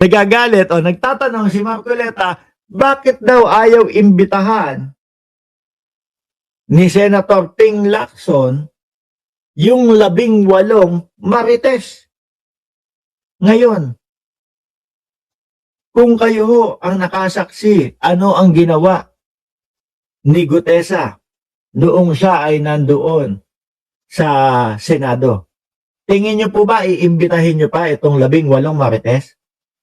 nagagalit o nagtatanong si Marcoleta, bakit daw ayaw imbitahan ni Senator Ping Lacson yung 18 marites. Ngayon, kung kayo ho ang nakasaksi, ano ang ginawa ni Gutesa noong siya ay nandoon sa Senado? Tingin niyo po ba, iimbitahin niyo pa itong 18 marites?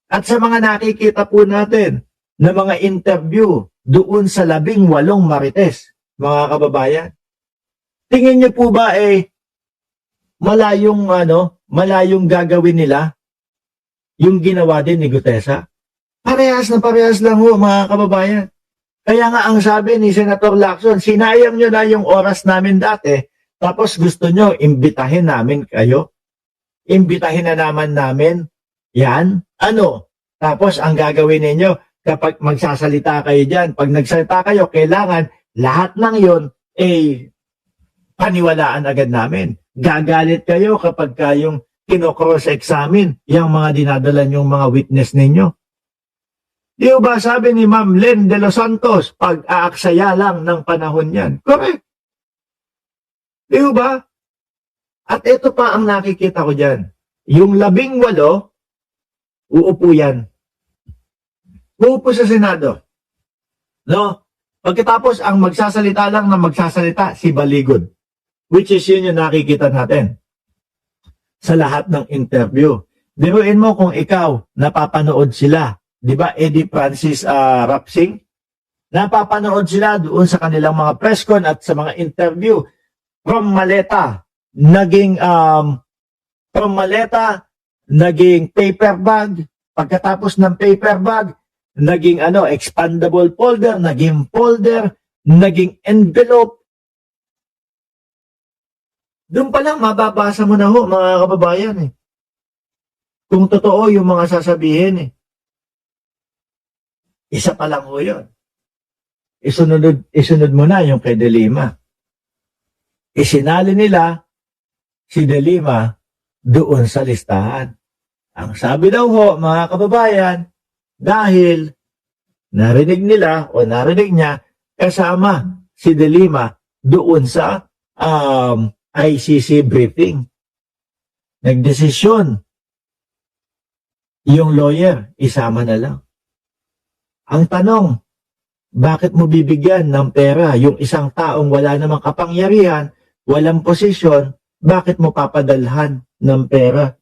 At sa mga nakikita po natin na mga interview doon sa 18 marites, mga kababayan, tingin niyo po ba malayong gagawin nila yung ginawa din ni Gutesa? Parehas na parehas lang ho, mga kababayan. Kaya nga ang sabi ni Senator Lacson, sinayang nyo na yung oras namin dati, tapos gusto nyo, imbitahin namin kayo. Imbitahin na naman namin. Yan. Ano? Tapos ang gagawin ninyo, kapag magsasalita kayo dyan, pag nagsalita kayo, kailangan lahat ng yon paniwalaan agad namin. Gagalit kayo kapag kayong kino-cross-examine yung mga dinadala nyong mga witness ninyo. Di ba sabi ni Ma'am Len de los Santos, pag-aaksaya lang ng panahon yan. Correct. Di ba? At ito pa ang nakikita ko dyan. Yung 18, uupo yan. Uupo sa Senado. No? Pagkatapos, ang magsasalita lang na magsasalita, si Baligod. Which is yun yung nakikita natin sa lahat ng interview. Biruin mo kung ikaw, napapanood sila. Di ba, Eddie Francis Rapsing? Napapanood sila doon sa kanilang mga press con at sa mga interview. From Maleta, naging paper bag. Pagkatapos ng paper bag, naging expandable folder, naging folder, naging envelope. Doon pa lang mababasa mo na ho, mga kababayan kung totoo yung mga sasabihin Isa pa lang ho yun. Isunod mo na yung kay De Lima. Isinali nila si De Lima doon sa listahan. Ang sabi daw ho, mga kababayan, dahil narinig nila o narinig niya kasama si De Lima doon sa ICC briefing. Nagdesisyon yung lawyer, isama na lang. Ang tanong, bakit mo bibigyan ng pera yung isang taong wala namang kapangyarihan, walang posisyon, bakit mo papadalhan ng pera